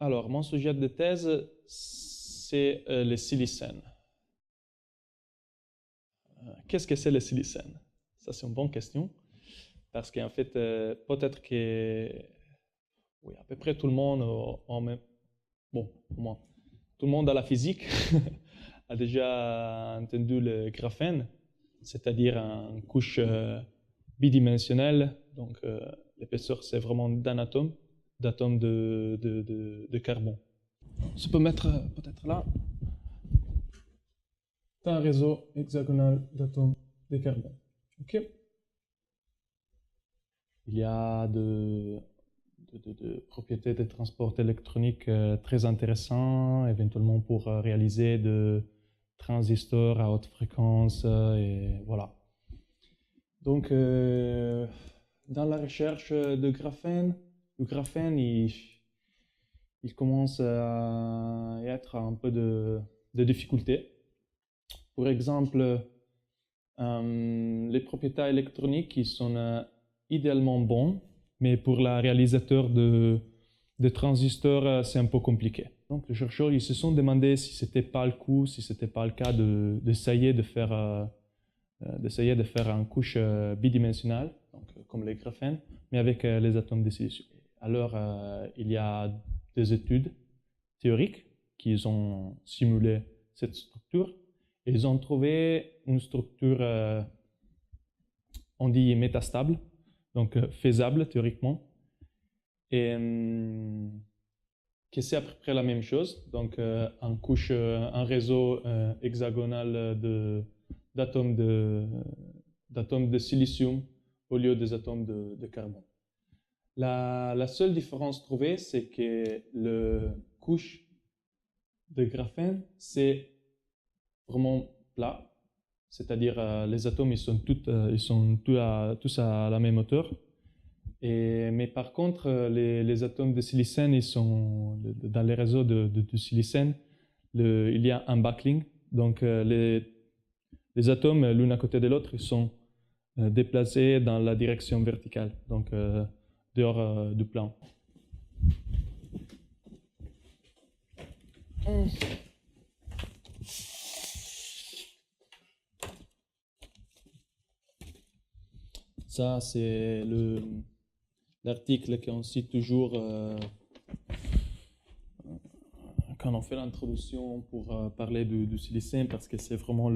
Alors, mon sujet de thèse, c'est le silicène. Qu'est-ce que c'est le silicène? Ça, c'est une bonne question. Parce qu'en fait, peut-être que oui, à peu près tout le monde, bon, au moins, tout le monde à la physique a déjà entendu le graphène, c'est-à-dire une couche bidimensionnelle. Donc, l'épaisseur, c'est vraiment d'un atome, d'atomes de carbone. Ça peut mettre peut-être là un réseau hexagonal d'atomes de carbone. Ok. Il y a de propriétés de transport électronique très intéressantes, éventuellement pour réaliser de transistors à haute fréquence et voilà. Donc, dans la recherche de graphène, le graphène, il commence à y être un peu de difficultés. Pour exemple, les propriétés électroniques qui sont idéalement bonnes, mais pour la réalisateur de transistors, c'est un peu compliqué. Donc les chercheurs ils se sont demandé si c'était pas le coup, si c'était pas le cas d'essayer de faire une couche bidimensionnelle, donc, comme les graphènes, mais avec les atomes de silicium. Alors il y a des études théoriques qui ont simulé cette structure. Et ils ont trouvé une structure, on dit métastable, donc faisable théoriquement, et que c'est à peu près la même chose, donc un réseau hexagonal d'atomes de silicium au lieu des atomes de carbone. La seule différence trouvée, c'est que la couche de graphène, c'est vraiment plat, c'est-à-dire les atomes ils sont tous à la même hauteur. Mais par contre, les atomes de silicène, ils sont dans les réseaux de silicène, il y a un backing. Donc les atomes l'un à côté de l'autre, ils sont déplacés dans la direction verticale, donc dehors du plan. Ça, c'est l'article qu'on cite toujours quand on fait l'introduction pour parler du silicène, parce que c'est vraiment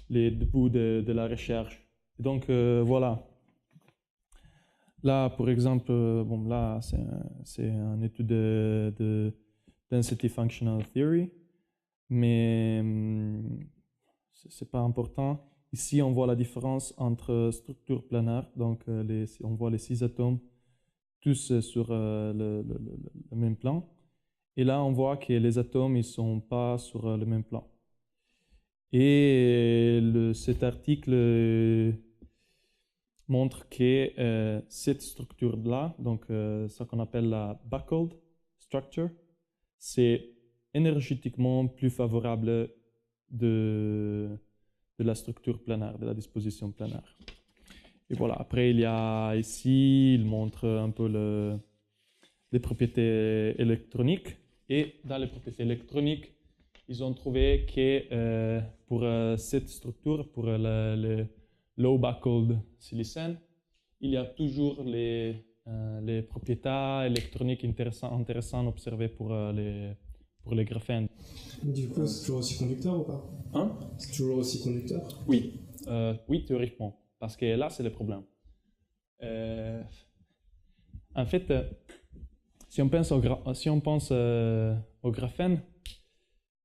les débuts de la recherche. Et donc, voilà. Là, par exemple, bon, là, c'est une étude de Density Functional Theory, mais c'est pas important. Ici, on voit la différence entre structure planaire, donc on voit les 6 atomes tous sur le même plan. Et là, on voit que les atomes, ils sont pas sur le même plan. Et cet article montre que cette structure-là, donc ce qu'on appelle la buckled structure, c'est énergétiquement plus favorable de la structure planaire, de la disposition planaire. Et voilà, après il y a ici, il montre un peu les propriétés électroniques. Et dans les propriétés électroniques, ils ont trouvé que pour cette structure, pour le low buckled silicène, il y a toujours les propriétés électroniques intéressantes observées pour les graphènes. Du coup, c'est toujours aussi conducteur ou pas? Hein? C'est toujours aussi conducteur? Oui, oui, théoriquement, parce que là, c'est le problème. En fait, si on pense au graphène,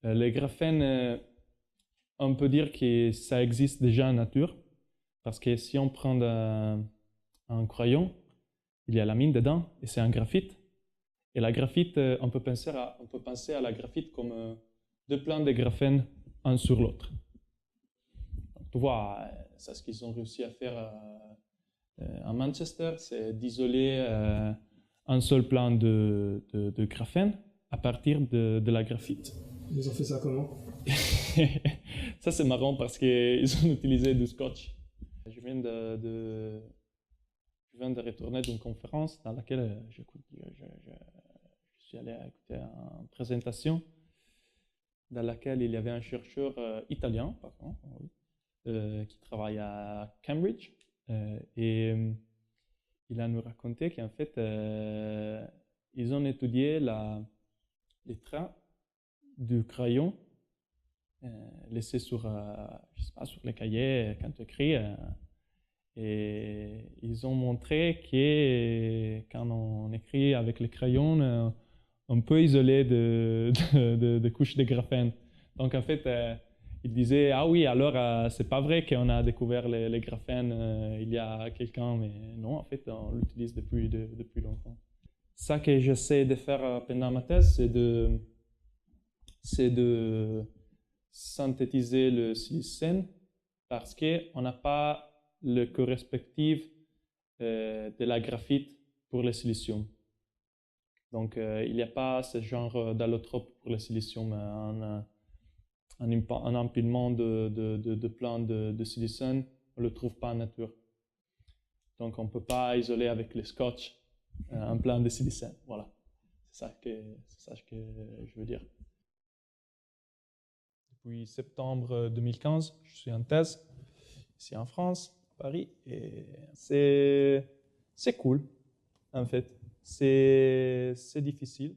les graphènes, on peut dire que ça existe déjà en nature, parce que si on prend un crayon, il y a la mine dedans, et c'est un graphite. Et la graphite, on peut penser à la graphite comme deux plans de graphène un sur l'autre. Tu vois, c'est ce qu'ils ont réussi à faire à Manchester, c'est d'isoler un seul plan de graphène à partir de la graphite. Ils ont fait ça comment? Ça, c'est marrant parce qu'ils ont utilisé du scotch. Je viens de retourner d'une conférence dans laquelle je suis allé écouter une présentation dans laquelle il y avait un chercheur italien, par contre, qui travaille à Cambridge. Et il a nous raconté qu'en fait, ils ont étudié les traces du crayon laissées sur, je sais pas, sur les cahiers quand tu écris. Et ils ont montré que quand on écrit avec les crayons, on peut isoler de couches de graphène. Donc en fait, il disait, ah oui, alors c'est pas vrai qu'on a découvert les graphènes il y a quelqu'un, mais non, en fait, on l'utilise depuis longtemps. Ça que j'essaie de faire pendant ma thèse, c'est de synthétiser le silicène parce qu'on n'a pas le correspectif de la graphite pour le silicium. Donc, il n'y a pas ce genre d'allotrope pour le silicium, un empilement de plans de silicone, on ne le trouve pas en nature. Donc, on ne peut pas isoler avec le scotch un plan de silicone. Voilà, c'est ça que je veux dire. Depuis septembre 2015, je suis en thèse ici en France, à Paris, et c'est cool, en fait. C'est difficile.